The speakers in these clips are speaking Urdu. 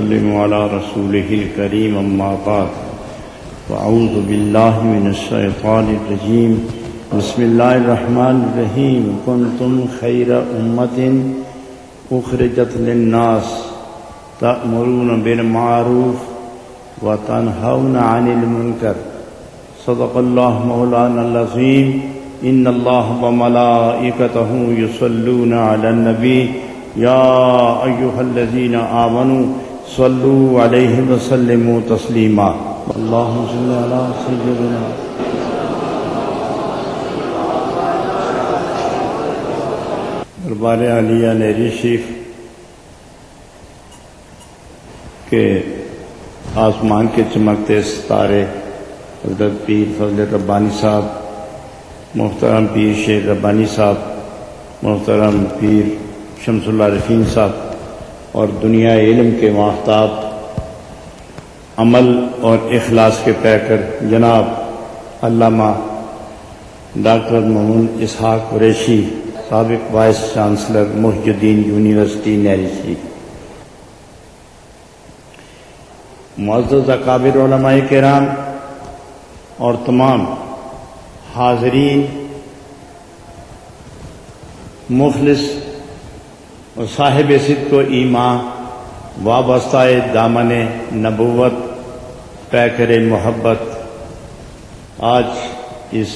وسلم على رسوله الكريم أما بعد فأعوذ بالله من الشيطان الرجيم بسم الله الرحمن الرحيم كنتم خير أمة أخرجت للناس تأمرون بالمعروف وتنهون عن المنكر صدق الله مولانا العظيم إن الله وملائكته يصلون على النبي يا أيها الذين آمنوا صلوا عليه وسلموا تسليما اللهم صل على سيدنا دربار عالیہ نیری شریف کے آسمان کے چمکتے ستارے حضرت پیر فضل ربانی صاحب، محترم پیر شیر ربانی صاحب، محترم پیر شمس اللہ رفین صاحب اور دنیا علم کے ماہتاب، عمل اور اخلاص کے پیکر جناب علامہ ڈاکٹر محمود اسحاق قریشی، سابق وائس چانسلر محی الدین یونیورسٹی نیری شریف، معزز اکابر علماء کرام اور تمام حاضرین، مخلص اور صاحب صدق و ایمان، وابستہ دامن نبوت، پیکر محبت، آج اس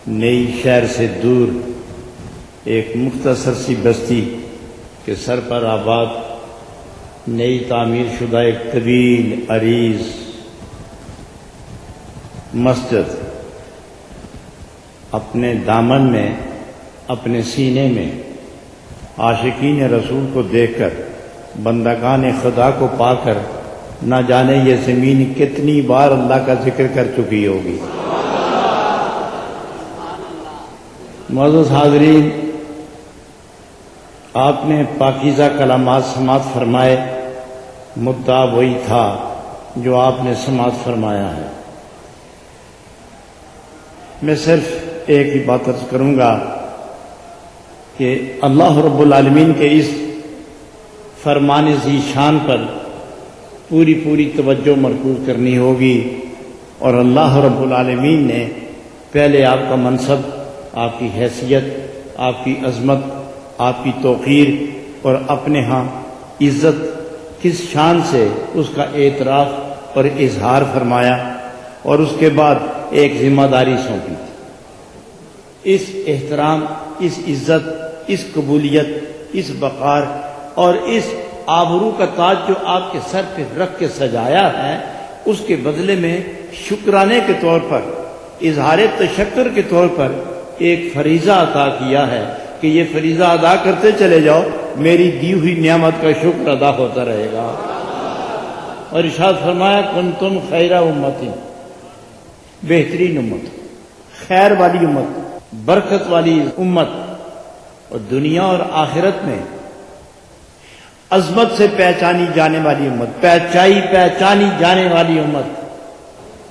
نئی شہر سے دور ایک مختصر سی بستی کے سر پر آباد نئی تعمیر شدہ ایک طویل عریض مسجد اپنے دامن میں، اپنے سینے میں عاشقین رسول کو دیکھ کر، بندگان خدا کو پا کر، نہ جانے یہ زمین کتنی بار اللہ کا ذکر کر چکی ہوگی۔ معزز حاضرین، آپ نے پاکیزہ کلمات سماعت فرمائے، مدعا وہی تھا جو آپ نے سماعت فرمایا ہے۔ میں صرف ایک ہی بات عرض کروں گا کہ اللہ رب العالمین کے اس فرمان ذی شان پر پوری توجہ مرکوز کرنی ہوگی، اور اللہ رب العالمین نے پہلے آپ کا منصب، آپ کی حیثیت، آپ کی عظمت، آپ کی توقیر اور اپنے ہاں عزت کس شان سے اس کا اعتراف اور اظہار فرمایا، اور اس کے بعد ایک ذمہ داری سونپی تھی۔ اس احترام، اس عزت، اس قبولیت، اس وقار اور اس آبرو کا تاج جو آپ کے سر پہ رکھ کے سجایا ہے، اس کے بدلے میں شکرانے کے طور پر، اظہار تشکر کے طور پر ایک فریضہ عطا کیا ہے کہ یہ فریضہ ادا کرتے چلے جاؤ، میری دی ہوئی نعمت کا شکر ادا ہوتا رہے گا۔ اور ارشاد فرمایا کنتم خیر امت، بہترین امت، خیر والی امت، برکت والی امت، اور دنیا اور آخرت میں عظمت سے پہچانی جانے والی امت، پہچانی جانے والی امت،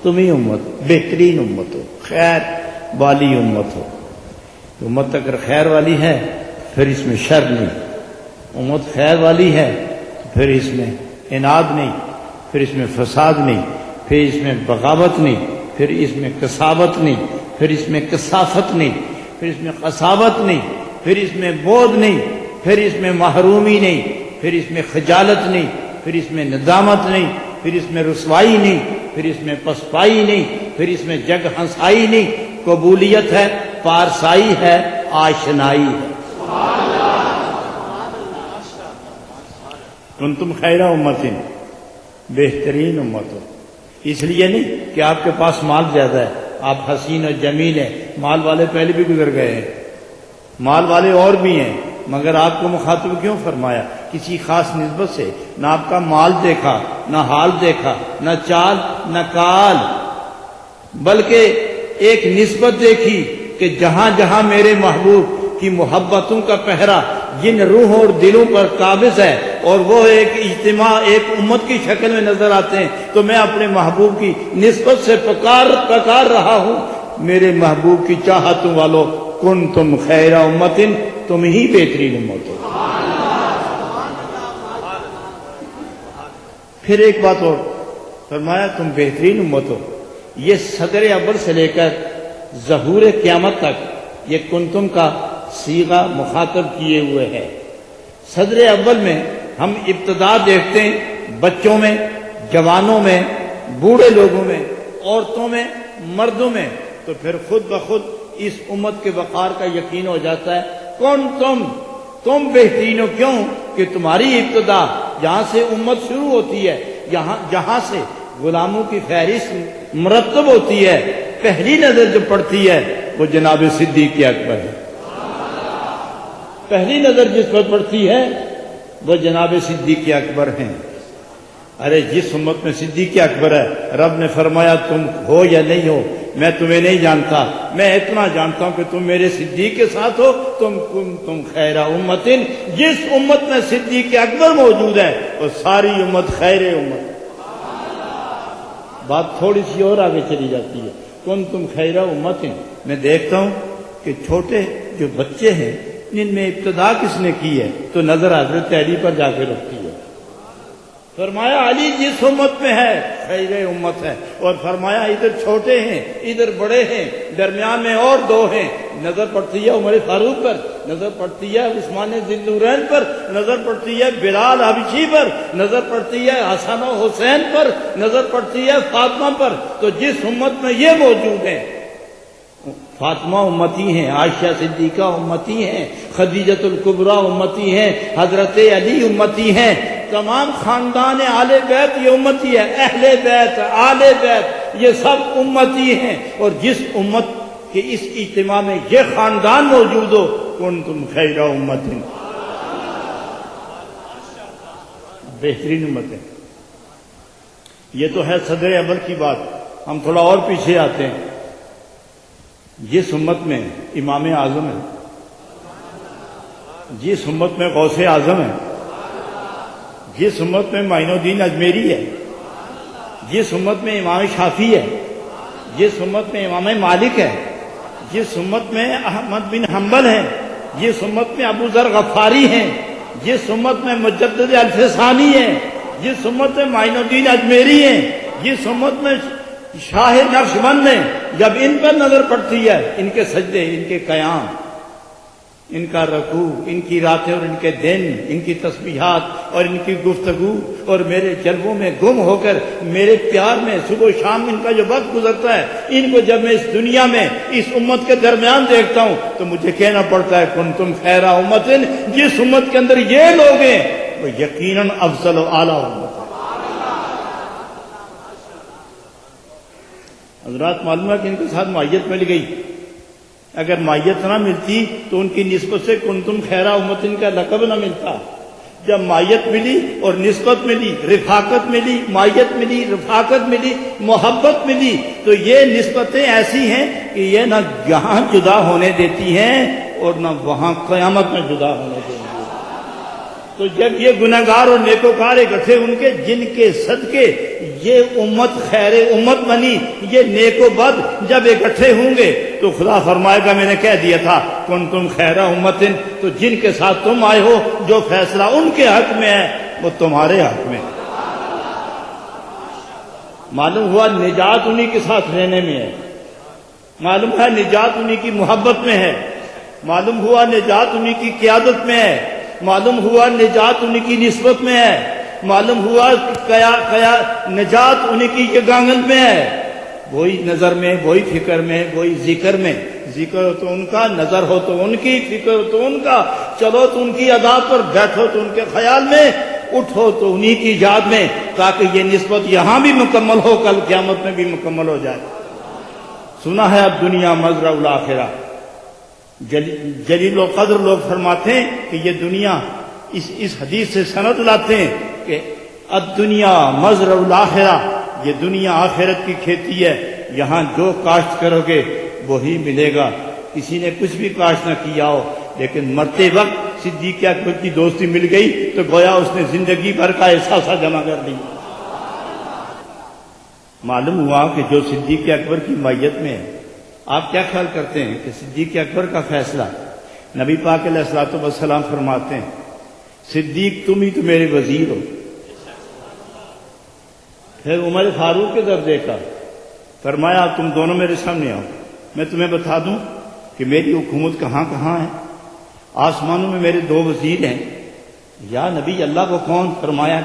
تم ہی امت، بہترین امت ہو، خیر والی امت ہو۔ امت اگر خیر والی ہے پھر اس میں شر نہیں، امت خیر والی ہے پھر اس میں اناد نہیں، پھر اس میں فساد نہیں، پھر اس میں بغاوت نہیں، پھر اس میں کساوت نہیں، پھر اس میں کثافت نہیں، پھر اس میں قساوت نہیں، پھر اس میں بودھ نہیں، پھر اس میں محرومی نہیں، پھر اس میں خجالت نہیں، پھر اس میں ندامت نہیں، پھر اس میں رسوائی نہیں، پھر اس میں پسپائی نہیں، پھر اس میں جگ ہنسائی نہیں، قبولیت ہے، پارسائی ہے، آشنائی ہے۔ کنتم خیر امت، بہترین امت ہو۔ اس لیے نہیں کہ آپ کے پاس مال زیادہ ہے، آپ حسین اور جمیل ہیں، مال والے پہلے بھی گزر گئے ہیں، مال والے اور بھی ہیں، مگر آپ کو مخاطب کیوں فرمایا؟ کسی خاص نسبت سے، نہ آپ کا مال دیکھا، نہ حال دیکھا، نہ چال، نہ کال، بلکہ ایک نسبت دیکھی کہ جہاں جہاں میرے محبوب کی محبتوں کا پہرا جن روحوں اور دلوں پر قابض ہے، اور وہ ایک اجتماع، ایک امت کی شکل میں نظر آتے ہیں، تو میں اپنے محبوب کی نسبت سے پکار رہا ہوں، میرے محبوب کی چاہتوں والوں، کنتم خیر امت، تم ہی بہترین امت ہو۔ پھر ایک بات اور فرمایا تم بہترین امت ہو. یہ صدر اول سے لے کر ظہور قیامت تک یہ کنتم کا صیغہ مخاطب کیے ہوئے ہے. صدر اول میں ہم ابتدا دیکھتے ہیں بچوں میں، جوانوں میں، بوڑھے لوگوں میں، عورتوں میں، مردوں میں، تو پھر خود بخود اس امت کے وقار کا یقین ہو جاتا ہے. کون تم بہترین ہو. کیوں کہ تمہاری ابتدا جہاں سے امت شروع ہوتی ہے، جہاں سے غلاموں کی فہرست مرتب ہوتی ہے، پہلی نظر جو پڑتی ہے وہ جناب صدیق اکبر ہے. پہلی نظر جس پر پڑتی ہے وہ جناب صدیق اکبر ہیں. ارے جس امت میں صدیق اکبر ہے، رب نے فرمایا تم ہو یا نہیں ہو میں تمہیں نہیں جانتا، میں اتنا جانتا ہوں کہ تم میرے صدیق کے ساتھ ہو. تم خیر امت. جس امت میں صدیق اکبر موجود ہے وہ ساری امت خیر امت. بات تھوڑی سی اور آگے چلی جاتی ہے. تم خیر امت. میں دیکھتا ہوں کہ چھوٹے جو بچے ہیں جن میں ابتدا کس نے کی ہے تو نظر حضرت علی پر جا کے رکھتی ہے. فرمایا علی جس امت میں ہے خیر امت ہے، اور فرمایا ادھر چھوٹے ہیں ادھر بڑے ہیں، درمیان میں اور دو ہیں. نظر پڑتی ہے عمر فاروق پر، نظر پڑتی ہے عثمان ذی النورین پر، نظر پڑتی ہے بلال حبشی پر، نظر پڑتی ہے حسن و حسین پر، نظر پڑتی ہے فاطمہ پر. تو جس امت میں یہ موجود ہیں، فاطمہ امتی ہیں، عائشہ صدیقہ امتی ہیں، خدیجۃ الکبریٰ امتی ہیں، حضرت علی امتی ہیں، تمام خاندان آل بیت یہ امتی ہے، اہل بیت، آل بیت یہ سب امتی ہیں. اور جس امت کے اس اجتماع میں یہ خاندان موجود ہو کنتم خیر امت. بہترین امت ہے. یہ تو ہے صدر اول کی بات. ہم تھوڑا اور پیچھے آتے ہیں. جس امت میں امام اعظم ہے، جس امت میں غوث اعظم ہے، جس امت میں معین الدین اجمیری ہے، جس امت میں امام شافعی ہے، جس امت میں امام مالک ہے، جس امت میں احمد بن حنبل ہے، جس امت میں ابو ذر غفاری ہیں، جس امت میں مجدد الفسانی ہے، جس امت میں معین الدین اجمیری ہیں، جس امت میں شاہ نقشبند نے، جب ان پر نظر پڑتی ہے، ان کے سجدے، ان کے قیام، ان کا رکوع، ان کی راتیں اور ان کے دن، ان کی تسبیحات اور ان کی گفتگو، اور میرے جلووں میں گم ہو کر میرے پیار میں صبح و شام ان کا جو وقت گزرتا ہے، ان کو جب میں اس دنیا میں اس امت کے درمیان دیکھتا ہوں تو مجھے کہنا پڑتا ہے کنتم خیر امت. جس امت کے اندر یہ لوگ ہیں وہ یقیناً افضل و اعلیٰ امت. حضرات معلوم ہے کہ ان کے ساتھ مائیت مل گئی. اگر مائیت نہ ملتی تو ان کی نسبت سے کنتم خیر امت کا لقب نہ ملتا. جب مائیت ملی اور نسبت ملی، رفاقت ملی، مائیت ملی، رفاقت ملی، محبت ملی، تو یہ نسبتیں ایسی ہیں کہ یہ نہ یہاں جدا ہونے دیتی ہیں اور نہ وہاں قیامت میں جدا ہونے دیں گی. تو جب یہ گنہگار اور نیکوکار اکٹھے ان کے جن کے صدقے یہ امت خیر امت بنی، یہ نیک و بد جب اکٹھے ہوں گے تو خدا فرمائے گا میں نے کہہ دیا تھا کنتم خیر امت. تو جن کے ساتھ تم آئے ہو جو فیصلہ ان کے حق میں ہے وہ تمہارے حق میں. معلوم ہوا نجات انہی کے ساتھ رہنے میں ہے، معلوم ہے نجات انہی کی محبت میں ہے، معلوم ہوا نجات انہی کی قیادت میں ہے، معلوم ہوا نجات انہی کی نسبت میں ہے، معلوم ہوا نجات انہی کی یگانگن میں ہے. وہی نظر میں، وہی فکر میں، وہی ذکر میں. ذکر ہو تو ان کا، نظر ہو تو ان کی، فکر ہو تو ان کا، چلو تو ان کی ادا پر، بیٹھو تو ان کے خیال میں، اٹھو تو انہی کی یاد میں، تاکہ یہ نسبت یہاں بھی مکمل ہو، کل قیامت میں بھی مکمل ہو جائے. سنا ہے اب دنیا مزرعہ الآخرہ. جلیل القدر لوگ فرماتے ہیں کہ یہ دنیا اس حدیث سے سند لاتے ہیں کہ الدنیا مزرعہ الآخرہ، یہ دنیا آخرت کی کھیتی ہے، یہاں جو کاشت کرو گے وہی ملے گا. کسی نے کچھ بھی کاشت نہ کیا ہو لیکن مرتے وقت صدیق اکبر کی دوستی مل گئی تو گویا اس نے زندگی بھر کا احساسہ جمع کر لی. معلوم ہوا کہ جو صدیق اکبر کی مائیت میں ہے، آپ کیا خیال کرتے ہیں کہ صدیق اکبر کا فیصلہ؟ نبی پاک علیہ الصلوۃ والسلام فرماتے ہیں صدیق تم ہی تو میرے وزیر ہو. پھر عمر فاروق کے طرف دیکھا، فرمایا تم دونوں میرے سامنے آؤ، میں تمہیں بتا دوں کہ میری حکومت کہاں کہاں ہے۔ آسمانوں میں میرے 2 وزیر ہیں۔ یا نبی اللہ کو کون؟ فرمایا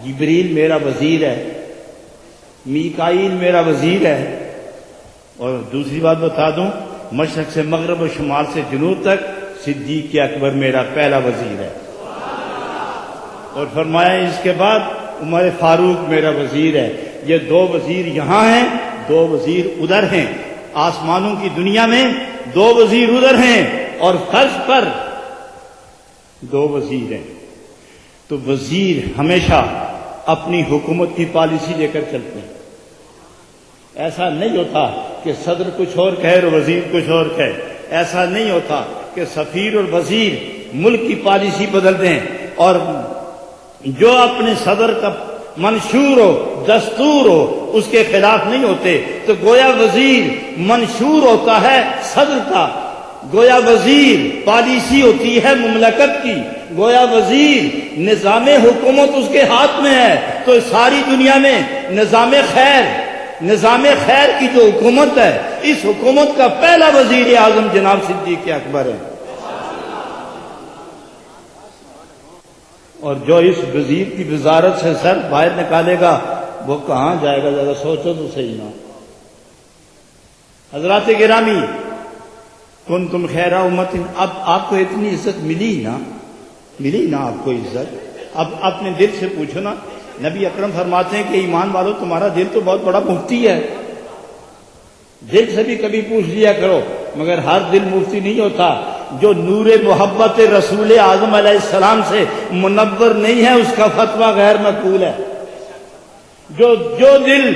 جبریل میرا وزیر ہے، میکائیل میرا وزیر ہے، اور دوسری بات بتا دوں، مشرق سے مغرب و شمال سے جنوب تک صدیق اکبر میرا پہلا وزیر ہے۔ اور فرمایا اس کے بعد عمر فاروق میرا وزیر ہے۔ یہ 2 وزیر یہاں ہیں، 2 وزیر ادھر ہیں، آسمانوں کی دنیا میں 2 وزیر ادھر ہیں، اور فرش پر 2 وزیر ہیں۔ تو وزیر ہمیشہ اپنی حکومت کی پالیسی لے کر چلتے ہیں۔ ایسا نہیں ہوتا کہ صدر کچھ اور کہے اور وزیر کچھ اور کہے، ایسا نہیں ہوتا کہ سفیر اور وزیر ملک کی پالیسی بدل دیں، اور جو اپنے صدر کا منشور ہو، دستور ہو، اس کے خلاف نہیں ہوتے۔ تو گویا وزیر منشور ہوتا ہے صدر کا، گویا وزیر پالیسی ہوتی ہے مملکت کی، گویا وزیر نظام حکومت اس کے ہاتھ میں ہے۔ تو ساری دنیا میں نظام خیر کی جو حکومت ہے، اس حکومت کا پہلا وزیر اعظم جناب صدیق اکبر ہے۔ اور جو اس وزیر کی وزارت سے سر باہر نکالے گا وہ کہاں جائے گا؟ ذرا سوچو تو صحیح نا۔ حضرات گرامی، کنتم خیر امت، اب آپ کو اتنی عزت ملی نا آپ کو عزت۔ اب اپنے دل سے پوچھو نا، نبی اکرم فرماتے ہیں کہ ایمان والو تمہارا دل تو بہت بڑا مفتی ہے، دل سے بھی کبھی پوچھ لیا کرو، مگر ہر دل مفتی نہیں ہوتا۔ جو نور محبت رسول اعظم علیہ السلام سے منور نہیں ہے اس کا فتویٰ غیر مقبول ہے۔ جو دل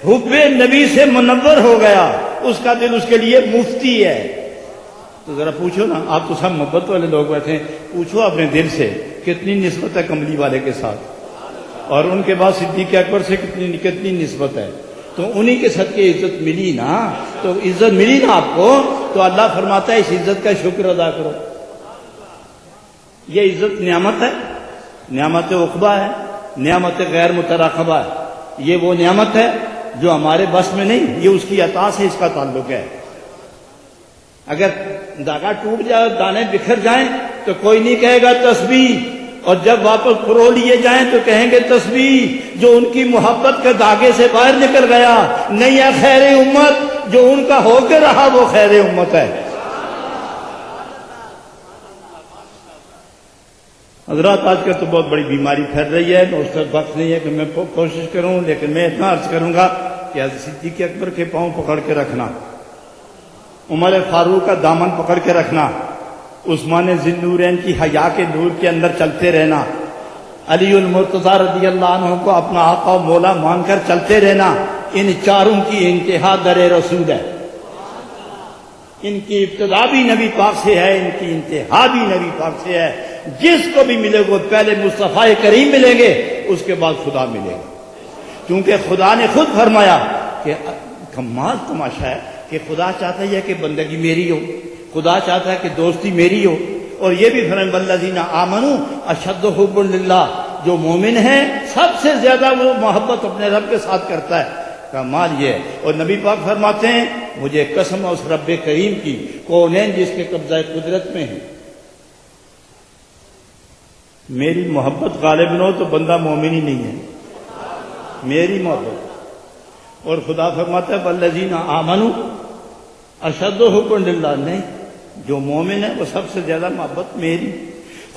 حب نبی سے منور ہو گیا اس کا دل اس کے لیے مفتی ہے۔ تو ذرا پوچھو نا، آپ تو سب محبت والے لوگ بیٹھے ہیں، پوچھو اپنے دل سے کتنی نسبت ہے کملی والے کے ساتھ، اور ان کے بعد صدیق اکبر سے کتنی نسبت ہے۔ تو انہی کے صدقے عزت ملی نا، تو عزت ملی نا آپ کو، تو اللہ فرماتا ہے اس عزت کا شکر ادا کرو۔ یہ عزت نعمت ہے، نعمت عقبہ ہے، نعمت غیر متراقبہ ہے۔ یہ وہ نعمت ہے جو ہمارے بس میں نہیں، یہ اس کی عطا سے اس کا تعلق ہے۔ اگر داغا ٹوٹ جائے، دانے بکھر جائیں تو کوئی نہیں کہے گا تسبیح، اور جب واپس پرو لیے جائیں تو کہیں گے تسبیح۔ جو ان کی محبت کے دھاگے سے باہر نکل گیا، نہیں ہے خیر امت، جو ان کا ہو کے رہا وہ خیر امت ہے۔ حضرات آج کل تو بہت بڑی بیماری پھیل رہی ہے، اس کا وقت نہیں ہے کہ میں کوشش کروں، لیکن میں اتنا عرض کروں گا کہ حضرت صدیق اکبر کے پاؤں پکڑ کے رکھنا، عمر فاروق کا دامن پکڑ کے رکھنا، عثمان ذی النورین کی حیا کے نور کے اندر چلتے رہنا، علی المرتضیٰ رضی اللہ عنہ کو اپنا آقا و مولا مان کر چلتے رہنا، ان چاروں کی انتہا در رسول ہے۔ ان کی ابتدا بھی نبی پاک سے ہے، ان کی انتہا بھی نبی پاک سے ہے۔ جس کو بھی ملے گا پہلے مصطفیٰ کریم ملیں گے، اس کے بعد خدا ملے گا، کیونکہ خدا نے خود فرمایا کہ کمال تماشا ہے کہ خدا چاہتا ہے کہ بندگی میری ہو، خدا چاہتا ہے کہ دوستی میری ہو، اور یہ بھی فرمایا والذین آمنوا اشد حب للہ، جو مومن ہے سب سے زیادہ وہ محبت اپنے رب کے ساتھ کرتا ہے۔ کمال یہ ہے، اور نبی پاک فرماتے ہیں مجھے قسم اس رب کریم کی کونین جس کے قبضہ قدرت میں ہے، میری محبت غالب نہ ہو تو بندہ مومن ہی نہیں ہے، میری محبت۔ اور خدا فرماتا ہے والذین آمنوا اشد حب للہ، نہیں، جو مومن ہے وہ سب سے زیادہ محبت میری،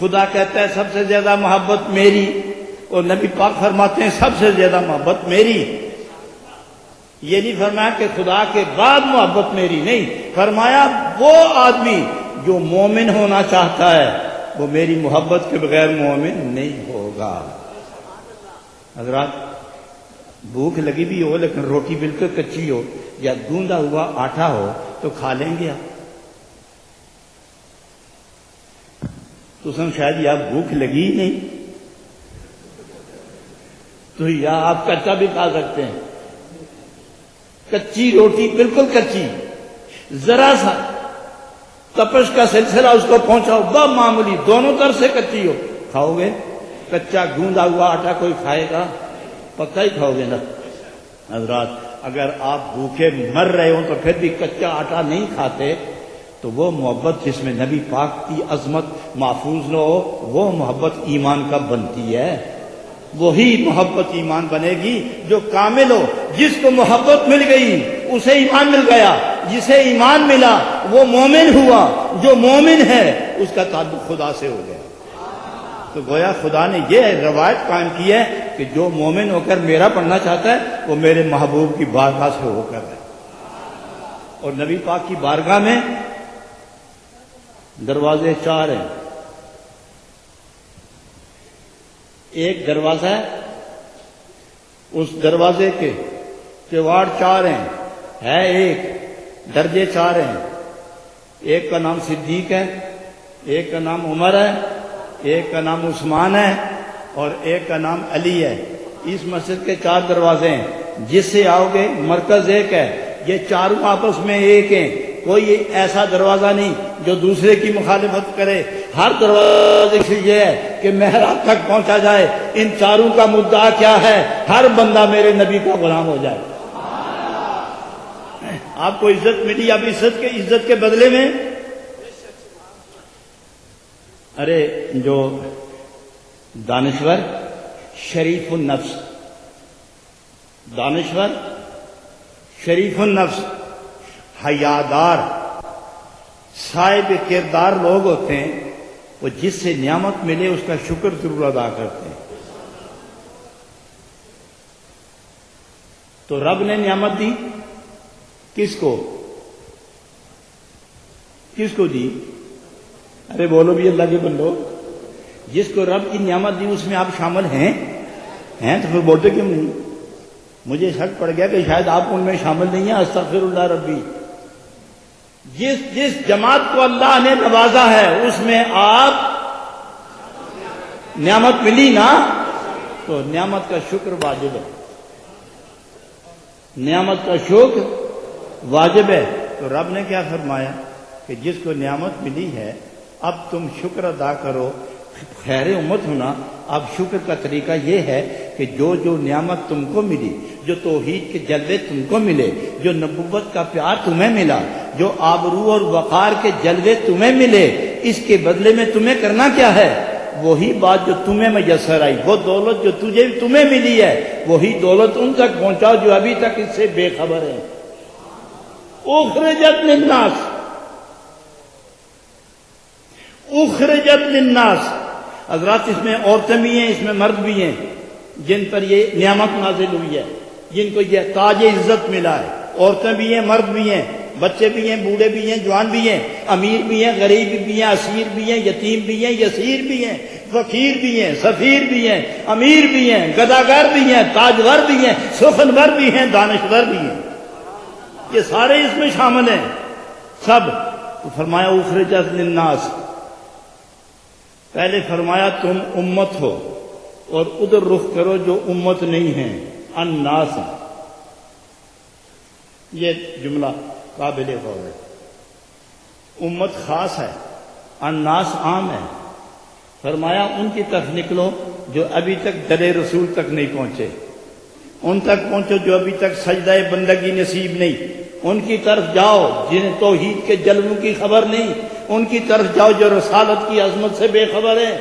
خدا کہتا ہے سب سے زیادہ محبت میری، اور نبی پاک فرماتے ہیں سب سے زیادہ محبت میری۔ یہ نہیں فرمایا کہ خدا کے بعد محبت میری، نہیں، فرمایا وہ آدمی جو مومن ہونا چاہتا ہے وہ میری محبت کے بغیر مومن نہیں ہوگا۔ حضرات بھوک لگی بھی ہو لیکن روٹی بالکل کچی ہو یا گوندا ہوا آٹا ہو تو کھا لیں گے آپ؟ تو شاید یا بھوک لگی ہی نہیں، تو یا آپ کچا بھی کھا سکتے ہیں۔ کچی روٹی بالکل کچی، ذرا سا تپش کا سلسلہ اس کو پہنچاؤ، بہت معمولی، دونوں طرف سے کچی ہو، کھاؤ گے؟ کچا گوندا ہوا آٹا کوئی کھائے گا؟ پکا ہی کھاؤ گے نا حضرات. اگر آپ بھوکے مر رہے ہوں تو پھر بھی کچا آٹا نہیں کھاتے تو وہ محبت جس میں نبی پاک کی عظمت محفوظ نہ ہو وہ محبت ایمان کا بنتی ہے. وہی محبت ایمان بنے گی جو کامل ہو. جس کو محبت مل گئی اسے ایمان مل گیا, جسے ایمان ملا وہ مومن ہوا, جو مومن ہے اس کا تعلق خدا سے ہو گیا. تو گویا خدا نے یہ روایت قائم کی ہے کہ جو مومن ہو کر میرا پڑھنا چاہتا ہے وہ میرے محبوب کی بارگاہ سے ہو کر ہے. اور نبی پاک کی بارگاہ میں دروازے 4 ہیں. ایک دروازہ ہے, اس دروازے کے کواڑ 4 ہیں, ہے ایک, درجے 4 ہیں. ایک کا نام صدیق ہے, ایک کا نام عمر ہے, ایک کا نام عثمان ہے اور ایک کا نام علی ہے. اس مسجد کے 4 دروازے ہیں. جس سے آؤ گے مرکز ایک ہے. یہ چاروں آپس میں ایک ہیں. کوئی ایسا دروازہ نہیں جو دوسرے کی مخالفت کرے. ہر دروازے سے یہ ہے کہ محراب تک پہنچا جائے. ان چاروں کا مدعا کیا ہے؟ ہر بندہ میرے نبی کا غلام ہو جائے. آپ کو عزت ملی, اب عزت کے بدلے میں ارے جو دانشور شریف النفس, دانشور شریف النفس, حیادار صاحب کردار لوگ ہوتے ہیں, وہ جس سے نعمت ملے اس کا شکر ضرور ادا کرتے ہیں. تو رب نے نعمت دی کس کو دی؟ ارے بولو بھی اللہ کے بندو. جس کو رب کی نعمت دی اس میں آپ شامل ہیں تو پھر بولتے کیوں نہیں؟ مجھے شک پڑ گیا کہ شاید آپ ان میں شامل نہیں ہیں. استغفر اللہ ربی. جس جماعت کو اللہ نے نوازا ہے اس میں آپ نعمت ملی نا, تو نعمت کا شکر واجب ہے. نعمت کا شکر واجب ہے. تو رب نے کیا فرمایا کہ جس کو نعمت ملی ہے اب تم شکر ادا کرو. خیر امت ہونا, اب شکر کا طریقہ یہ ہے کہ جو جو نعمت تم کو ملی, جو توحید کے جلوے تم کو ملے, جو نبوت کا پیار تمہیں ملا, جو آبرو اور وقار کے جلوے تمہیں ملے, اس کے بدلے میں تمہیں کرنا کیا ہے؟ وہی بات جو تمہیں میسر آئی, وہ دولت جو تمہیں ملی ہے, وہی دولت ان تک پہنچاؤ جو ابھی تک اس سے بے خبر ہیں. اخرجت للناس, اخرجت للناس. حضرات اس میں عورتیں بھی ہیں, اس میں مرد بھی ہیں جن پر یہ نعمت نازل ہوئی ہے, جن کو یہ تاج عزت ملا ہے. عورتیں بھی ہیں, مرد بھی ہیں, بچے بھی ہیں, بوڑھے بھی ہیں, جوان بھی ہیں, امیر بھی ہیں, غریب بھی ہیں, اسیر بھی ہیں, یتیم بھی ہیں, یسیر بھی ہیں, فقیر بھی ہیں, سفیر بھی ہیں, امیر بھی ہیں, گداگر بھی ہیں, تاجور بھی ہیں, سخنور بھی ہیں, دانشور بھی ہیں. یہ سارے اس میں شامل ہیں سب. فرمایا اخرجت للناس. پہلے فرمایا تم امت ہو, اور ادھر رخ کرو جو امت نہیں ہیں, الناس. یہ جملہ قابل غور ہے. امت خاص ہے, الناس عام ہے. فرمایا ان کی طرف نکلو جو ابھی تک در رسول تک نہیں پہنچے, ان تک پہنچو جو ابھی تک سجدہ بندگی نصیب نہیں, ان کی طرف جاؤ جنہیں توحید کے جلووں کی خبر نہیں, ان کی طرف جاؤ جو رسالت کی عظمت سے بے خبر ہیں,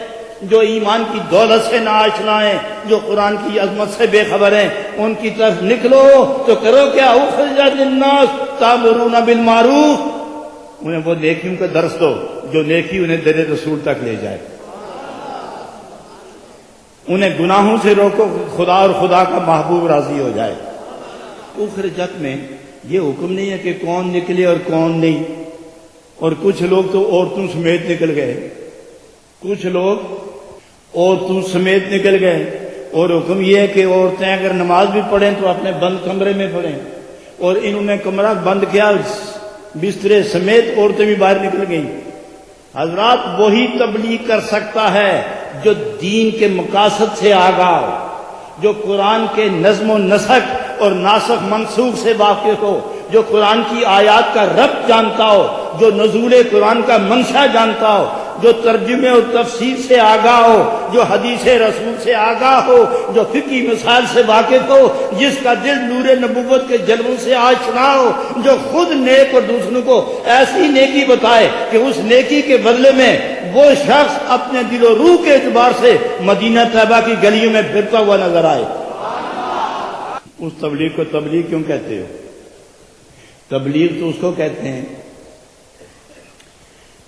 جو ایمان کی دولت سے ناآشنا ہیں, جو قرآن کی عظمت سے بے خبر ہیں. ان کی طرف نکلو تو کرو کیا؟ اخرجت للناس تأمرون بالمعروف. انہیں وہ نیکیوں کا درس دو جو نیکی انہیں در رسول تک لے جائے. انہیں گناہوں سے روکو, خدا اور خدا کا محبوب راضی ہو جائے. اخرجت میں یہ حکم نہیں ہے کہ کون نکلے اور کون نہیں. اور کچھ لوگ تو عورتوں سمیت نکل گئے, کچھ لوگ عورتوں سمیت نکل گئے. اور حکم یہ ہے کہ عورتیں اگر نماز بھی پڑھیں تو اپنے بند کمرے میں پڑھیں. اور انہوں نے کمرہ بند کیا, بسترے سمیت عورتیں بھی باہر نکل گئیں. حضرات وہی تبلیغ کر سکتا ہے جو دین کے مقاصد سے آگاہ ہو, جو قرآن کے نظم و نسق اور ناسخ منسوخ سے واقف ہو, جو قرآن کی آیات کا ربط جانتا ہو, جو نزول قرآن کا منشا جانتا ہو, جو ترجمے اور تفسیر سے آگاہ ہو، جو حدیث رسول سے آگاہ ہو، جو فقہی مسائل سے واقف ہو، جس کا دل نور نبوت کے جلووں سے آشنا ہو، جو خود نیک اور دوسروں کو ایسی نیکی بتائے کہ اس نیکی کے بدلے میں وہ شخص اپنے دل و روح کے اعتبار سے مدینہ طیبہ کی گلیوں میں پھرتا ہوا نظر آئے۔ اس تبلیغ کو تبلیغ کیوں کہتے ہو؟ تبلیغ تو اس کو کہتے ہیں،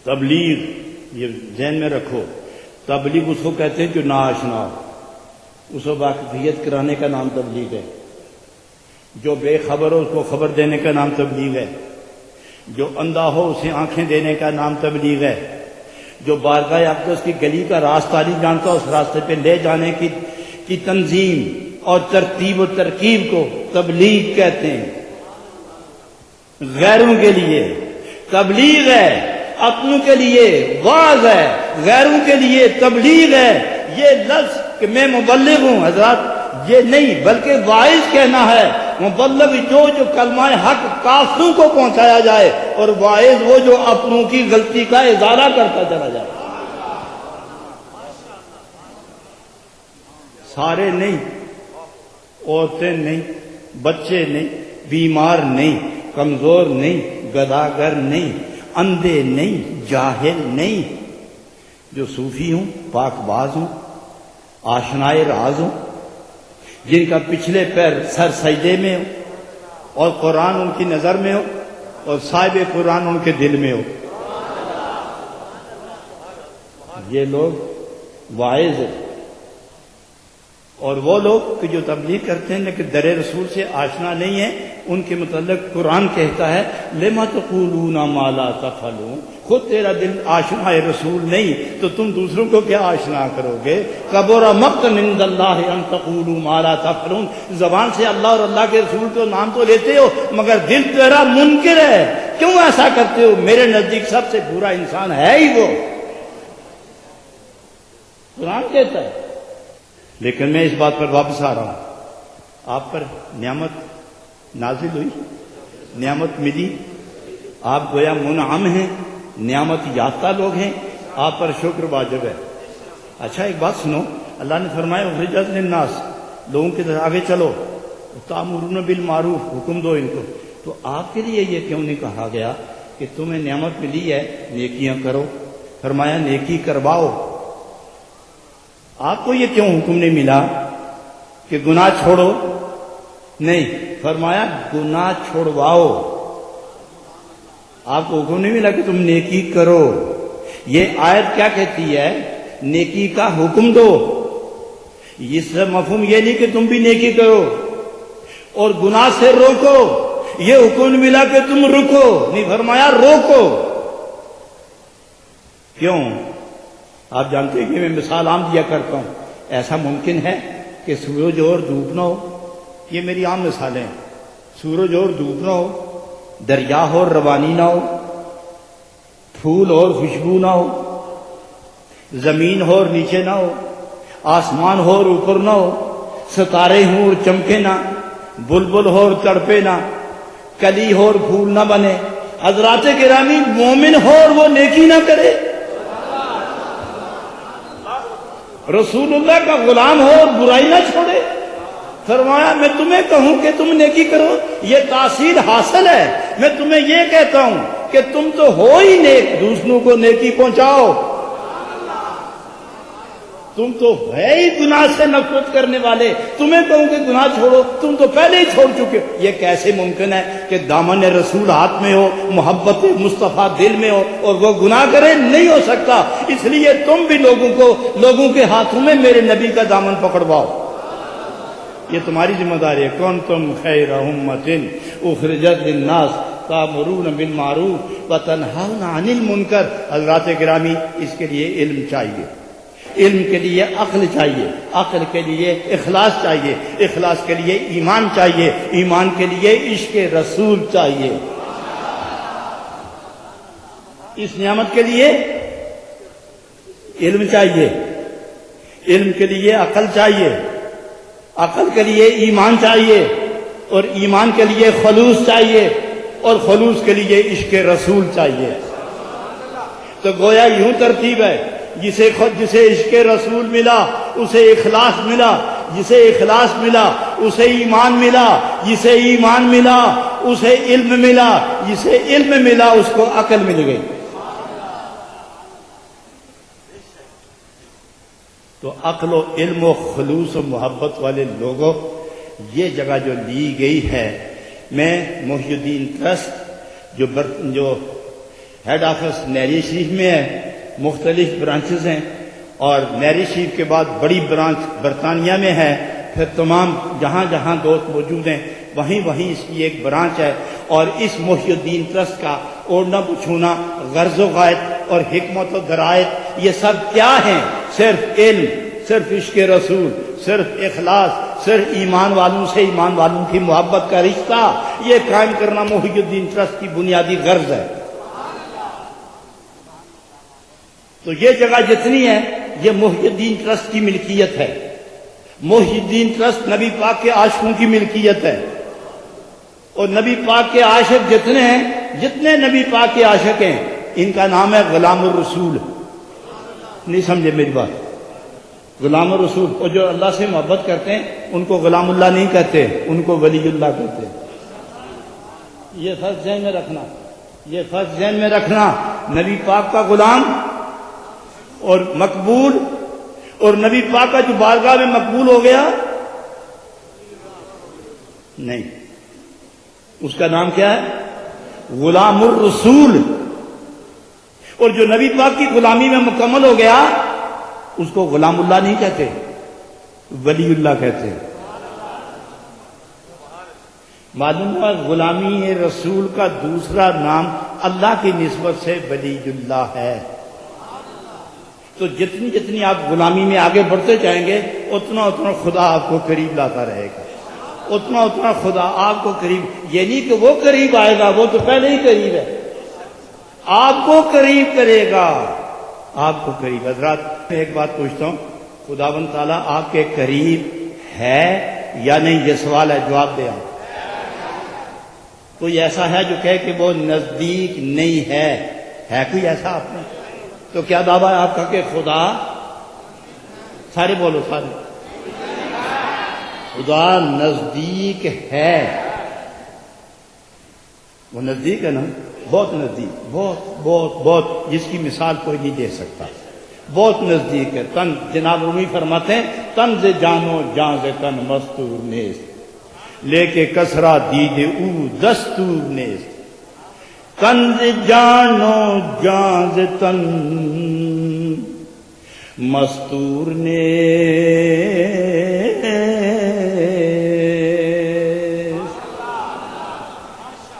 تبلیغ یہ ذہن میں رکھو، تبلیغ اس کو کہتے ہیں جو ناآشنا ہو، اس کو واقفیت کرانے کا نام تبلیغ ہے۔ جو بے خبر ہو اس کو خبر دینے کا نام تبلیغ ہے۔ جو اندھا ہو اسے آنکھیں دینے کا نام تبلیغ ہے۔ جو بارگاہ اقدس کی گلی کا راستہ نہیں جانتا اس راستے پہ لے جانے کی تنظیم اور ترتیب و ترکیب کو تبلیغ کہتے ہیں۔ غیروں کے لیے تبلیغ ہے، اپنوں کے لیے واعظ ہے، غیروں کے لیے تبلیغ ہے۔ یہ لفظ کہ میں مبلغ ہوں حضرات یہ نہیں، بلکہ واعظ کہنا ہے۔ مبلغ جو کلمہ حق کافروں کو پہنچایا جائے، اور واعظ وہ جو اپنوں کی غلطی کا ازالہ کرتا چلا جائے۔ سارے نہیں، عورتیں نہیں، بچے نہیں، بیمار نہیں، کمزور نہیں، گداگر نہیں، اندھے نہیں، جاہل نہیں، جو صوفی ہوں، پاک باز ہوں، آشنائے راز ہوں، جن کا پچھلے پیر سر سجدے میں ہو اور قرآن ان کی نظر میں ہو اور صاحب قرآن ان کے دل میں ہو، یہ لوگ واعظ ہیں۔ اور وہ لوگ کہ جو تبلیغ کرتے ہیں لیکن در رسول سے آشنا نہیں ہیں، ان کے متعلق قرآن کہتا ہے لما تقولون ما لا تفعلون، خود تیرا دل آشنا رسول نہیں تو تم دوسروں کو کیا آشنا کرو گے؟ کبر مقتا عند اللہ ان تقولوا ما لا تفعلون، زبان سے اللہ اور اللہ کے رسول تو نام تو لیتے ہو مگر دل تیرا منکر ہے، کیوں ایسا کرتے ہو؟ میرے نزدیک سب سے برا انسان ہے ہی وہ، قرآن کہتا ہے۔ لیکن میں اس بات پر واپس آ رہا ہوں، آپ پر نعمت نازل ہوئی، نعمت ملی، آپ گویا منعم ہیں، نعمت یافتہ لوگ ہیں، آپ پر شکر واجب ہے۔ اچھا ایک بات سنو، اللہ نے فرمایا اخرجت للناس، لوگوں کے آگے چلو، تامرون بالمعروف، حکم دو ان کو، تو آپ کے لیے یہ کیوں نہیں کہا گیا کہ تمہیں نعمت ملی ہے نیکیاں کرو؟ فرمایا نیکی کرواؤ۔ آپ کو یہ کیوں حکم نہیں ملا کہ گناہ چھوڑو؟ نہیں، فرمایا گناہ چھوڑواؤ۔ آپ کو حکم نہیں ملا کہ تم نیکی کرو۔ یہ آیت کیا کہتی ہے؟ نیکی کا حکم دو۔ اس سے مفہوم یہ نہیں کہ تم بھی نیکی کرو، اور گناہ سے روکو۔ یہ حکم نہیں ملا کہ تم رکو، نہیں، فرمایا روکو۔ کیوں؟ آپ جانتے ہیں کہ میں مثال عام دیا کرتا ہوں، ایسا ممکن ہے کہ سورج اور دھوپ نہ ہو؟ یہ میری عام مثالیں ہیں۔ سورج اور دھوپ نہ ہو، دریا اور روانی نہ ہو، پھول اور خوشبو نہ ہو، زمین ہو اور نیچے نہ ہو، آسمان ہو اور اوپر نہ ہو، ستارے ہوں اور چمکے نہ، بلبل ہو اور تڑپے نہ، کلی ہو اور پھول نہ بنے، حضرات گرامی مومن ہو اور وہ نیکی نہ کرے، رسول اللہ کا غلام ہو اور برائی نہ چھوڑے، فرمایا میں تمہیں کہوں کہ تم نیکی کرو، یہ تاثیر حاصل ہے۔ میں تمہیں یہ کہتا ہوں کہ تم تو ہو ہی نیک، دوسروں کو نیکی پہنچاؤ۔ تم تو ہے ہی گناہ سے نفرت کرنے والے، تمہیں کہوں کہ گناہ چھوڑو، تم تو پہلے ہی چھوڑ چکے۔ یہ کیسے ممکن ہے کہ دامن رسول ہاتھ میں ہو، محبت مصطفیٰ دل میں ہو اور وہ گناہ کرے؟ نہیں ہو سکتا۔ اس لیے تم بھی لوگوں کے ہاتھوں میں میرے نبی کا دامن پکڑواؤ، یہ تمہاری ذمہ داری ہے۔ کنتم خیر امۃ اخرجت للناس تأمرون بالمعروف وتنہون عن المنکر۔ حضرات گرامی، اس کے لیے علم چاہیے، علم کے لیے عقل چاہیے، عقل کے لیے اخلاص چاہیے، اخلاص کے لیے ایمان چاہیے، ایمان کے لیے عشق رسول چاہیے۔ اس نعمت کے لیے علم چاہیے، علم کے لیے عقل چاہیے، عقل کے لیے ایمان چاہیے، اور ایمان کے لیے خلوص چاہیے، اور خلوص کے لیے عشق رسول چاہیے۔ تو گویا یوں ترتیب ہے، جسے عشق رسول ملا اسے اخلاص ملا، جسے اخلاص ملا اسے ایمان ملا، جسے ایمان ملا اسے علم ملا، جسے علم ملا اس کو عقل مل گئی۔ تو عقل و علم و خلوص و محبت والے لوگوں، یہ جگہ جو لی گئی ہے، میں محی الدین ٹرسٹ جو ہیڈ آفس نیری شریف میں ہے، مختلف برانچز ہیں، اور نیری شریف کے بعد بڑی برانچ برطانیہ میں ہے، پھر تمام جہاں جہاں دوست موجود ہیں وہیں اس کی ایک برانچ ہے، اور اس محی الدین ٹرسٹ کا اوڑھنا بچھونا، غرض و غایت اور حکمت و درایت یہ سب کیا ہیں؟ صرف علم، صرف عشق رسول، صرف اخلاص، صرف ایمان والوں سے ایمان والوں کی محبت کا رشتہ یہ قائم کرنا محی الدین ٹرسٹ کی بنیادی غرض ہے۔ تو یہ جگہ جتنی ہے یہ محی الدین ٹرسٹ کی ملکیت ہے۔ محی الدین ٹرسٹ نبی پاک کے عاشقوں کی ملکیت ہے، اور نبی پاک کے عاشق جتنے ہیں، جتنے نبی پاک کے عاشق ہیں، ان کا نام ہے غلام الرسول۔ نہیں سمجھے میری بات؟ غلام الرسول، اور جو اللہ سے محبت کرتے ہیں ان کو غلام اللہ نہیں کہتے، ان کو ولی اللہ کہتے ہیں۔ یہ فرض ذہن میں رکھنا، یہ فرض ذہن میں رکھنا، نبی پاک کا غلام اور مقبول، اور نبی پاک کا جو بارگاہ میں مقبول ہو گیا نہیں، اس کا نام کیا ہے؟ غلام الرسول۔ اور جو نبی پاک کی غلامی میں مکمل ہو گیا اس کو غلام اللہ نہیں کہتے، ولی اللہ کہتے ہیں۔ معلوم ہوا غلامی رسول کا دوسرا نام اللہ کی نسبت سے ولی اللہ ہے۔ تو جتنی جتنی آپ غلامی میں آگے بڑھتے جائیں گے اتنا اتنا خدا آپ کو قریب لاتا رہے گا، اتنا اتنا خدا آپ کو قریب، یہ نہیں کہ وہ قریب آئے گا، وہ تو پہلے ہی قریب ہے، آپ کو قریب کرے گا، آپ کو قریب۔ حضرات میں ایک بات پوچھتا ہوں، خداوند تعالیٰ آپ کے قریب ہے یا نہیں؟ یہ سوال ہے، جواب دیں آپ۔ کوئی ایسا ہے جو کہے کہ وہ نزدیک نہیں ہے کوئی ایسا آپ نے؟ تو کیا دعویٰ ہے آپ کا کہ خدا، سارے بولو سارے، خدا نزدیک ہے؟ وہ نزدیک ہے نا، بہت نزدیک، بہت بہت بہت، جس کی مثال کوئی نہیں دے سکتا، بہت نزدیک ہے۔ تن، جناب رومی فرماتے ہیں، تن سے جانو جان سے تن مستور نیست، لے کے کسرا دید او دستور نیست، تن سے جانو جان سے تن مستور نیست،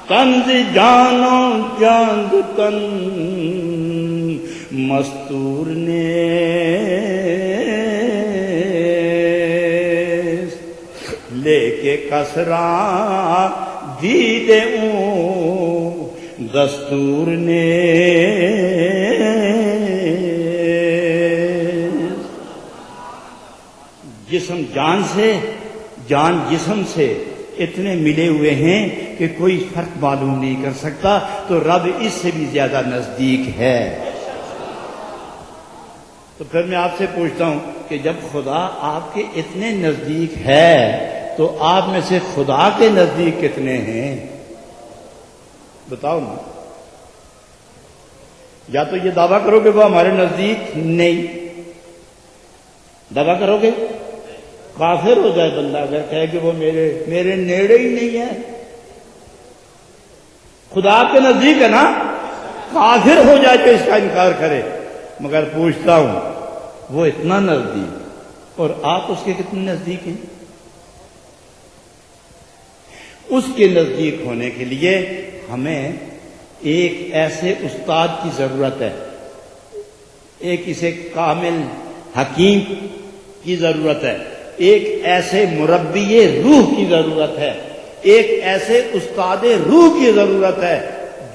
تنز جانو جاند تن مستور نیست، لے کے کسرا دید او دستور نیست۔ جسم جان سے، جان جسم سے اتنے ملے ہوئے ہیں کہ کوئی فرق معلوم نہیں کر سکتا، تو رب اس سے بھی زیادہ نزدیک ہے۔ تو پھر میں آپ سے پوچھتا ہوں کہ جب خدا آپ کے اتنے نزدیک ہے تو آپ میں سے خدا کے نزدیک کتنے ہیں؟ بتاؤ نا۔ یا تو یہ دعویٰ کرو کہ وہ ہمارے نزدیک نہیں، دعویٰ کرو گے؟ کافر ہو جائے بندہ اگر کہے کہ وہ میرے نیڑے ہی نہیں ہے۔ خدا آپ کے نزدیک ہے نا، کافر ہو جائے تو اس کا انکار کرے۔ مگر پوچھتا ہوں، وہ اتنا نزدیک اور آپ اس کے کتنے نزدیک ہیں؟ اس کے نزدیک ہونے کے لیے ہمیں ایک ایسے استاد کی ضرورت ہے، ایک اسے کامل حکیم کی ضرورت ہے، ایک ایسے مربی روح کی ضرورت ہے، ایک ایسے استاد روح کی ضرورت ہے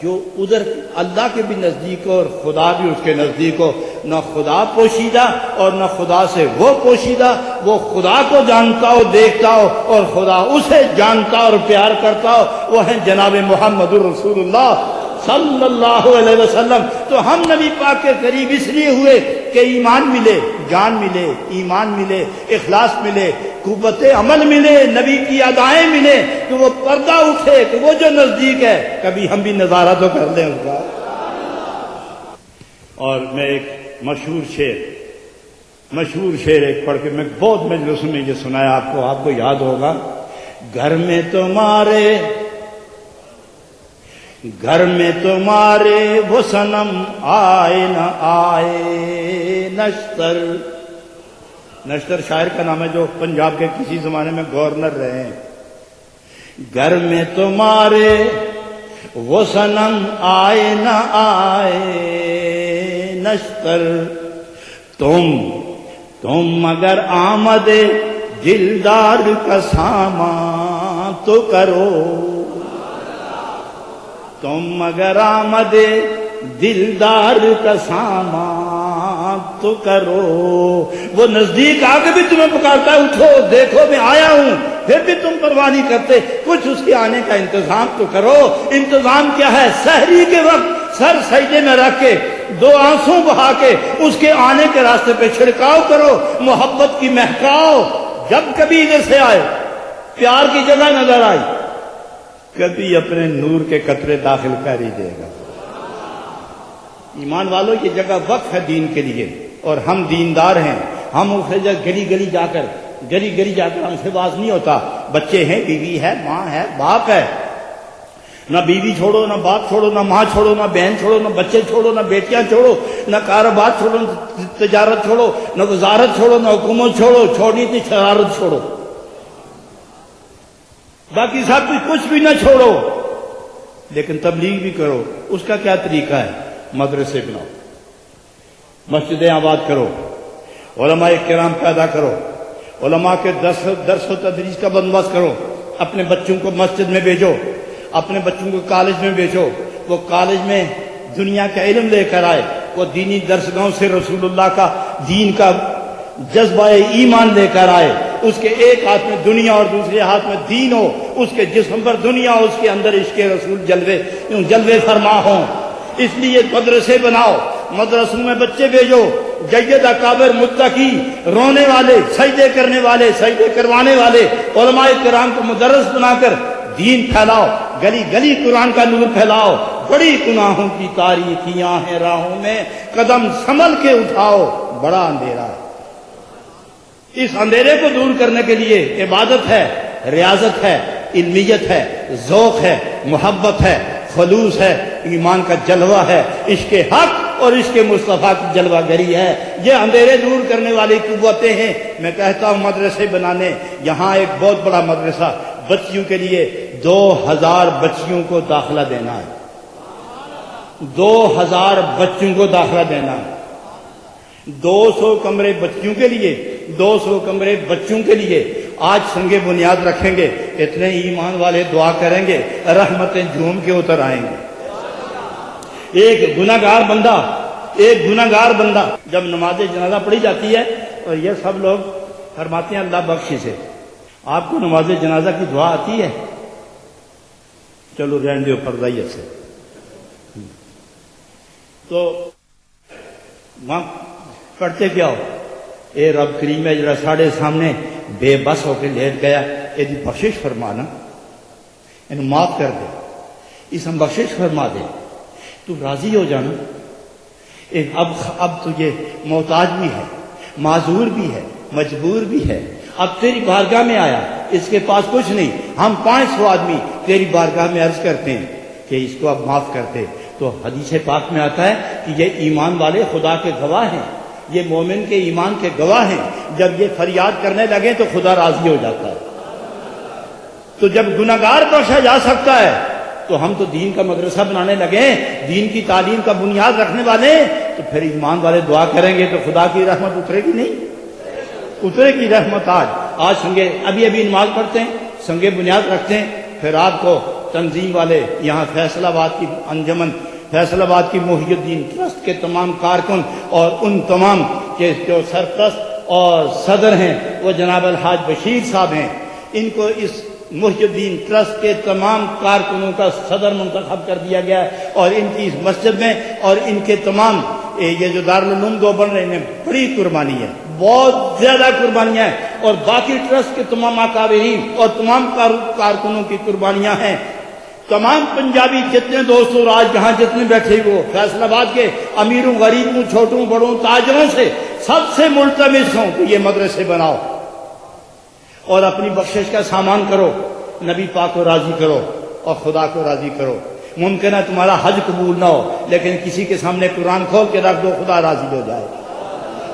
جو ادھر اللہ کے بھی نزدیک ہو اور خدا بھی اس کے نزدیک ہو۔ نہ خدا پوشیدہ اور نہ خدا سے وہ پوشیدہ، وہ خدا کو جانتا ہو، دیکھتا ہو، اور خدا اسے جانتا اور پیار کرتا ہو، وہ ہے جناب محمد الرسول اللہ صلی اللہ علیہ وسلم۔ تو ہم نبی پاک کے قریب اس لیے ہوئے کہ ایمان ملے، جان ملے، ایمان ملے، اخلاص ملے، قوت عمل ملے، نبی کی ادائیں ملے، کہ وہ پردہ اٹھے کہ وہ جو نزدیک ہے کبھی ہم بھی نظارہ تو کر لیں اس کا۔ اور میں ایک مشہور شعر ایک پڑھ کے میں بہت مجلسوں میں یہ سنایا آپ کو یاد ہوگا۔ گھر میں تمہارے وہ صنم آئے نہ آئے، نشتر شاعر کا نام ہے جو پنجاب کے کسی زمانے میں گورنر رہے ہیں۔ گھر میں تمہارے وہ صنم آئے نہ آئے نشتر، تم اگر آمد دلدار کا سامان تو کرو، تم اگر آمد دلدار کا سامان تو کرو۔ وہ نزدیک آ کے بھی تمہیں پکارتا ہے اٹھو دیکھو میں آیا ہوں، پھر بھی تم پرواہ نہیں کرتے، کچھ اس کے آنے کا انتظام تو کرو۔ انتظام کیا ہے؟ سحری کے وقت سر سجدے میں رکھ کے 2 آنسو بہا کے اس کے آنے کے راستے پہ چھڑکاؤ کرو، محبت کی مہکاؤ۔ جب کبھی ادھر سے آئے، پیار کی جگہ نظر آئی، کبھی اپنے نور کے قطرے داخل کر ہی دے گا۔ ایمان والوں یہ جگہ وقف ہے دین کے لیے، اور ہم دیندار ہیں۔ ہم اسے گلی گلی جا کر ہم سے باز نہیں ہوتا۔ بچے ہیں، بیوی ہے، ماں ہے، باپ ہے، نہ بیوی چھوڑو، نہ باپ چھوڑو، نہ ماں چھوڑو، نہ بہن چھوڑو، نہ بچے چھوڑو، نہ بیٹیاں چھوڑو، نہ کاروبار چھوڑو، نہ تجارت چھوڑو، نہ وزارت چھوڑو، نہ حکومت چھوڑو، چھوڑنی تھی شرارت چھوڑو، باقی سب کچھ بھی نہ چھوڑو، لیکن تبلیغ بھی کرو۔ اس کا کیا طریقہ ہے؟ مدرسے بناؤ، مسجدیں آباد کرو، علماء کرام پیدا کرو، علماء کے درس و تدریس کا بندوبست کرو، اپنے بچوں کو مسجد میں بھیجو، اپنے بچوں کو کالج میں بھیجو، وہ کالج میں دنیا کا علم لے کر آئے، وہ دینی درسگاہوں سے رسول اللہ کا دین کا جذبہ ایمان لے کر آئے، اس کے ایک ہاتھ میں دنیا اور دوسرے ہاتھ میں دین ہو، اس کے جسم پر دنیا، اس کے اندر عشق رسول جلوے فرما ہوں۔ اس لیے مدرسے بناؤ، مدرسوں میں بچے بھیجو، جید اکابر متقی، رونے والے، سجدے کرنے والے، سجدے کروانے والے علماء کرام کو مدرس بنا کر دین پھیلاؤ، گلی گلی قرآن کا نور پھیلاؤ۔ بڑی گناہوں کی تاریکیاں ہیں راہوں میں، قدم سنبھل کے اٹھاؤ، بڑا اندھیرا ہے۔ اس اندھیرے کو دور کرنے کے لیے عبادت ہے، ریاضت ہے، علمیت ہے، ذوق ہے، محبت ہے، خلوص ہے، ایمان کا جلوہ ہے، عشق حق اور عشق مصطفیٰ کی جلوہ گری ہے۔ یہ اندھیرے دور کرنے والی قوتیں ہیں۔ میں کہتا ہوں مدرسے بنانے، یہاں ایک بہت بڑا مدرسہ بچیوں کے لیے 2000 بچیوں کو داخلہ دینا ہے، 2000 بچوں کو داخلہ دینا ہے، 200 کمرے بچیوں کے لیے، 200 کمرے بچوں کے لیے۔ آج سنگ بنیاد رکھیں گے، اتنے ایمان والے دعا کریں گے، رحمتیں جھوم کے اتر آئیں گے۔ ایک گناہگار بندہ جب نماز جنازہ پڑھی جاتی ہے، اور یہ سب لوگ فرماتے ہیں اللہ بخشی سے، آپ کو نماز جنازہ کی دعا آتی ہے؟ چلو رہن دو پردائیت سے۔ تو وہاں پڑھتے کیا ہو؟ اے رب کریم ہے جڑا ساڑھے سامنے بے بس ہو کے لیٹ گیا، یہ بخشش فرمانا، انہوں معاف کر دے، اس ہم بخشش فرما دے، تو راضی ہو جانا۔ اب تو یہ محتاج بھی ہے، معذور بھی ہے، مجبور بھی ہے، اب تیری بارگاہ میں آیا، اس کے پاس کچھ نہیں، ہم 500 آدمی تیری بارگاہ میں عرض کرتے ہیں کہ اس کو اب معاف کر دے۔ تو حدیث پاک میں آتا ہے کہ یہ ایمان والے خدا کے گواہ ہیں، یہ مومن کے ایمان کے گواہ ہیں، جب یہ فریاد کرنے لگے تو خدا راضی ہو جاتا ہے۔ تو جب گناہگار بخشا جا سکتا ہے تو ہم تو دین کا مدرسہ بنانے لگے، دین کی تعلیم کا بنیاد رکھنے والے، تو پھر ایمان والے دعا کریں گے تو خدا کی رحمت اترے گی نہیں؟ اترے کی رحمت آج سنگے ابھی نماز پڑھتے ہیں، سنگے بنیاد رکھتے ہیں، پھر آپ کو تنظیم والے یہاں فیصل آباد کی انجمن، فیصل آباد کی محی الدین ٹرسٹ کے تمام کارکن اور ان تمام کے جو سرپرست اور صدر ہیں وہ جناب الحاج بشیر صاحب ہیں، ان کو اس محی الدین ٹرسٹ کے تمام کارکنوں کا صدر منتخب کر دیا گیا ہے، اور ان کی اس مسجد میں اور ان کے تمام یہ جو دارالعلوم دو بن رہے ہیں بڑی قربانی ہے، بہت زیادہ قربانیاں ہیں، اور باقی ٹرسٹ کے تمام اکابرین اور تمام کارکنوں کی قربانیاں ہیں۔ تمام پنجابی جتنے دوست اور آج جہاں جتنے بیٹھے وہ فیصل آباد کے امیروں غریبوں چھوٹوں بڑوں تاجروں سے سب سے ملتمس ہوں کہ یہ مدرسے بناؤ اور اپنی بخشش کا سامان کرو، نبی پاک کو راضی کرو اور خدا کو راضی کرو۔ ممکن ہے تمہارا حج قبول نہ ہو، لیکن کسی کے سامنے قرآن کھول کے رکھ دو، خدا راضی ہو جائے۔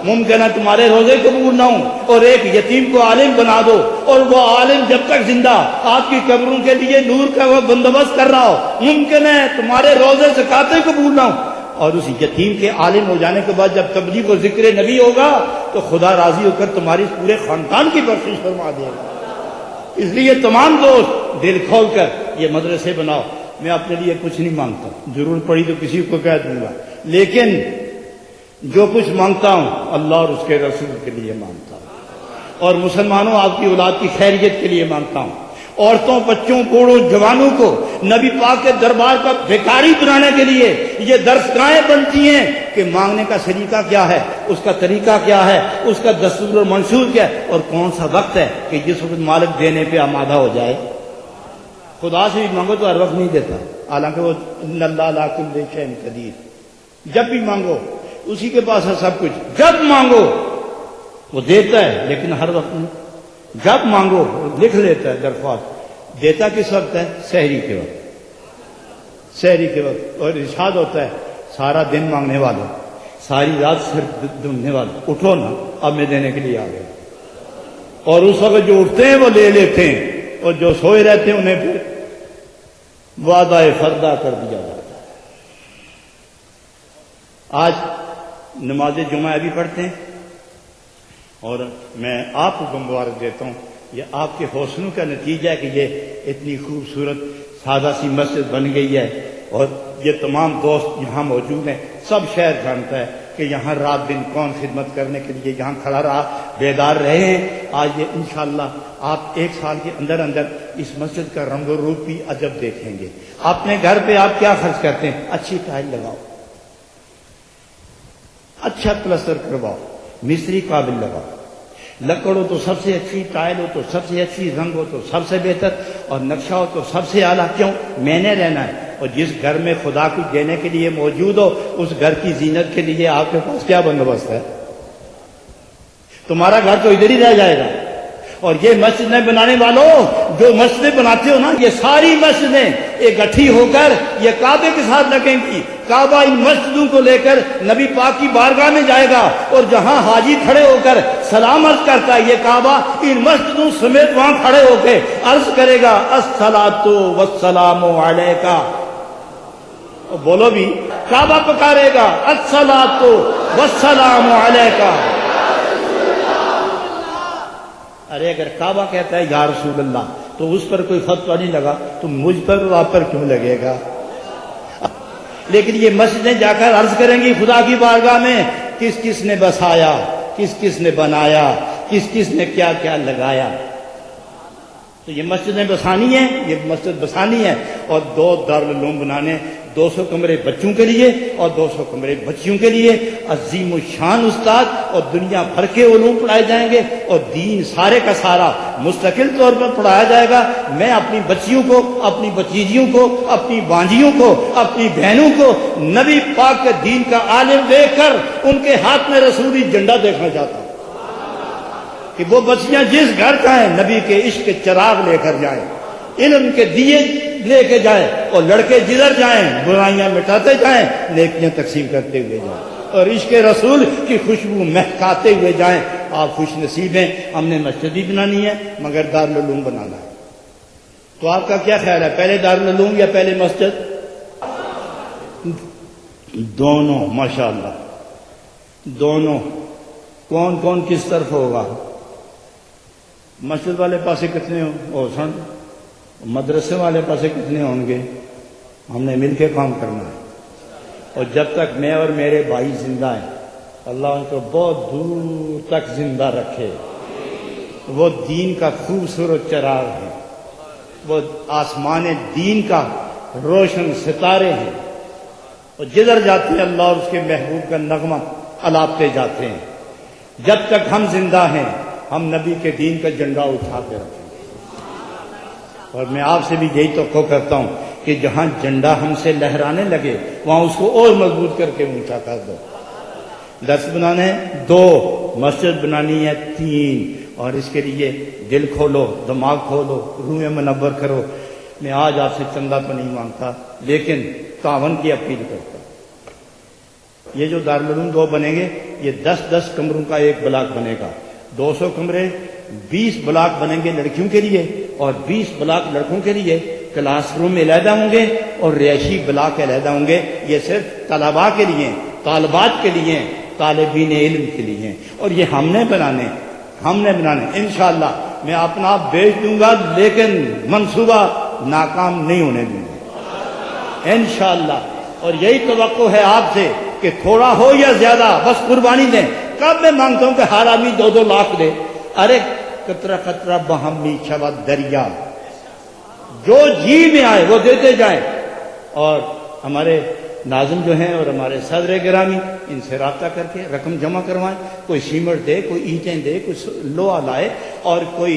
ممکن ہے تمہارے روزے قبول نہ ہوں اور ایک یتیم کو عالم بنا دو، اور وہ عالم جب تک زندہ آپ کی قبروں کے لیے نور کا وہ بندوبست کر رہا ہو۔ ممکن ہے تمہارے روزے زکاتیں قبول نہ ہوں، اور اس یتیم کے عالم ہو جانے کے بعد جب تبلیغ و ذکر نبی ہوگا تو خدا راضی ہو کر تمہاری پورے خاندان کی بخشش فرما دے گا۔ اس لیے تمام دوست دل کھول کر یہ مدرسے بناؤ۔ میں اپنے لیے کچھ نہیں مانگتا، ضرور پڑی تو کسی کو کہہ دوں گا، لیکن جو کچھ مانگتا ہوں اللہ اور اس کے رسول کے لیے مانگتا ہوں، اور مسلمانوں آپ کی اولاد کی خیریت کے لیے مانگتا ہوں۔ عورتوں بچوں بوڑھوں جوانوں کو نبی پاک کے دربار کا بھکاری بنانے کے لیے یہ درسگاہیں بنتی ہیں کہ مانگنے کا سلیقہ کیا ہے، اس کا طریقہ کیا ہے، اس کا دستور و منشور کیا ہے، اور کون سا وقت ہے کہ جس وقت مالک دینے پہ آمادہ ہو جائے۔ خدا سے بھی مانگو تو ہر وقت نہیں دیتا، حالانکہ وہ ان اللہ علی کل شیء قدیر، جب بھی مانگو اسی کے پاس ہے سب کچھ، جب مانگو وہ دیتا ہے لیکن ہر وقت نہیں، جب مانگو وہ لکھ لیتا ہے درخواست، دیتا کس وقت ہے؟ سحری کے وقت، سحری کے وقت، اور ارشاد ہوتا ہے سارا دن مانگنے والوں ساری رات سر ڈھونڈنے والوں اٹھو نا اب میں دینے کے لیے آ گیا، اور اس وقت جو اٹھتے ہیں وہ لے لیتے ہیں، اور جو سوئے رہتے ہیں انہیں پھر وعدہ فردہ کر دیا جاتا ہے۔ آج نماز جمعہ ابھی پڑھتے ہیں، اور میں آپ کو مبارک دیتا ہوں، یہ آپ کے حوصلوں کا نتیجہ ہے کہ یہ اتنی خوبصورت سادہ سی مسجد بن گئی ہے، اور یہ تمام دوست یہاں موجود ہیں، سب شہر جانتا ہے کہ یہاں رات دن کون خدمت کرنے کے لیے یہاں کھڑا رہا، بیدار رہے ہیں۔ آج یہ انشاءاللہ آپ ایک سال کے اندر اندر اس مسجد کا رنگ و روپ بھی عجب دیکھیں گے۔ اپنے گھر پہ آپ کیا خرچ کرتے ہیں؟ اچھی ٹائل لگاؤ، اچھا پلستر کرواؤ، مستری قابل لگاؤ، لکڑ ہو تو سب سے اچھی، ٹائل ہو تو سب سے اچھی، رنگ ہو تو سب سے بہتر، اور نقشہ ہو تو سب سے اعلیٰ۔ کیوں؟ میں نے رہنا ہے، اور جس گھر میں خدا کو دینے کے لیے موجود ہو اس گھر کی زینت کے لیے آپ کے پاس کیا بندوبست ہے؟ تمہارا گھر تو ادھر ہی رہ جائے گا۔ اور یہ مسجدیں بنانے والوں جو مسجدیں بناتے ہو نا، یہ ساری مسجدیں اکٹھی ہو کر یہ کعبے کے ساتھ لگیں گی۔ کعبہ ان مسجدوں کو لے کر نبی پاک کی بارگاہ میں جائے گا، اور جہاں حاجی کھڑے ہو کر سلام عرض کرتا ہے یہ کعبہ ان مسجدوں سمیت وہاں کھڑے ہو کے عرض کرے گا الصلاۃ والسلام علیکا، بولو بھی، کعبہ پکارے گا الصلاۃ والسلام علیکا۔ ارے اگر کعبہ کہتا ہے یا رسول اللہ تو اس پر کوئی فتویٰ نہیں لگا تو مجھ پر اور آپ پر کیوں لگے گا؟ لیکن یہ مسجدیں جا کر عرض کریں گی خدا کی بارگاہ میں کس کس نے بسایا، کس کس نے بنایا، کس کس نے کیا کیا لگایا۔ تو یہ مسجدیں بسانی ہیں، یہ مسجد بسانی ہے، اور 2 دارالعلوم بنانے، 200 کمرے بچوں کے لیے اور 200 کمرے بچیوں کے لیے، عظیم الشان استاد، اور دنیا بھر کے علوم پڑھائے جائیں گے، اور دین سارے کا سارا مستقل طور پر پڑھایا جائے گا۔ میں اپنی بچیوں کو، اپنی بچیجیوں کو، اپنی بانجیوں کو، اپنی بہنوں کو نبی پاک کے دین کا عالم دیکھ کر ان کے ہاتھ میں رسولی جھنڈا دیکھنا چاہتا ہوں کہ وہ بچیاں جس گھر جائیں نبی کے عشق کے چراغ لے کر جائیں، علم کے دیے لے کے جائیں، اور لڑکے جدھر جائیں برائیاں مٹاتے جائیں، نیکیاں تقسیم کرتے ہوئے جائیں، اور عشق رسول کی خوشبو مہکاتے ہوئے جائیں۔ آپ خوش نصیب ہیں، ہم نے مسجد بھی بنانی ہے مگر دارالعلوم بنانا ہے۔ تو آپ کا کیا خیال ہے، پہلے دارالعلوم یا پہلے مسجد؟ دونوں، ماشاءاللہ دونوں۔ کون کون کس طرف ہوگا؟ مسجد والے پاسے کتنے ہو سن، مدرسے والے پاسے کتنے ہوں گے؟ ہم نے مل کے کام کرنا ہے، اور جب تک میں اور میرے بھائی زندہ ہیں اللہ ان کو بہت دور تک زندہ رکھے۔ وہ دین کا خوبصورت چراغ ہے، وہ آسمان دین کا روشن ستارے ہیں، اور جدھر جاتے ہیں اللہ اور اس کے محبوب کا نغمہ الاپتے جاتے ہیں۔ جب تک ہم زندہ ہیں ہم نبی کے دین کا جھنڈا اٹھا کے رکھیں گے، اور میں آپ سے بھی یہی توقع کرتا ہوں کہ جہاں جھنڈا ہم سے لہرانے لگے وہاں اس کو اور مضبوط کر کے اونچا کر دو۔ درس بنانے ہیں 2، مسجد بنانی ہے 3، اور اس کے لیے دل کھولو، دماغ کھولو، روح منور کرو۔ میں آج آپ سے چندہ تو نہیں مانگتا لیکن تعاون کی اپیل کرتا ہوں۔ یہ جو دارالعلوم 2 بنیں گے یہ 10-10 کمروں کا ایک بلاک بنے گا، 200 کمرے، 20 بلاک بنیں گے لڑکیوں کے لیے اور 20 بلاک لڑکوں کے لیے۔ کلاس روم علیحدہ ہوں گے اور رہائشی بلاک علیحدہ ہوں گے۔ یہ صرف طلباء کے لیے، طالبات کے لیے، طالبین علم کے لیے، اور یہ ہم نے بنانے انشاءاللہ۔ میں اپنا آپ بیچ دوں گا لیکن منصوبہ ناکام نہیں ہونے دوں گا انشاءاللہ، اور یہی توقع ہے آپ سے کہ تھوڑا ہو یا زیادہ بس قربانی دیں۔ کب میں مانگتا ہوں کہ ہر آدمی 2-2 لاکھ دے؟ ارے قطرہ قطرہ بہمی شود دریا، جو جی میں آئے وہ دیتے جائیں۔ اور ہمارے ناظم جو ہیں اور ہمارے صدر گرامی، ان سے رابطہ کر کے رقم جمع کروائیں، کوئی سیمنٹ دے، کوئی اینٹیں دے، کوئی لوہا لائے اور کوئی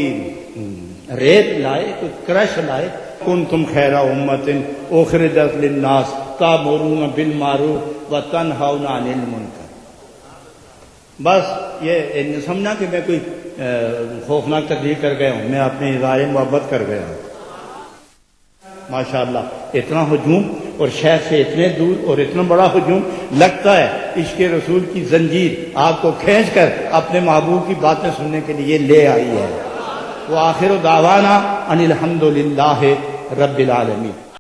ریت لائے، کوئی کرش لائے۔ کنتم خیر امت اخرجت للناس تأمرون بالمعروف وتنہون عن المنکر۔ بس یہ سمجھنا کہ میں کوئی خوفناک تقریر کر گیا ہوں، میں اپنے اظہار محبت کر گیا ہوں۔ ماشاءاللہ اتنا ہجوم اور شہر سے اتنے دور اور اتنا بڑا ہجوم، لگتا ہے عشق رسول کی زنجیر آپ کو کھینچ کر اپنے محبوب کی باتیں سننے کے لیے لے آئی ہے۔ وآخر دعوانا ان الحمد للہ رب العالمین۔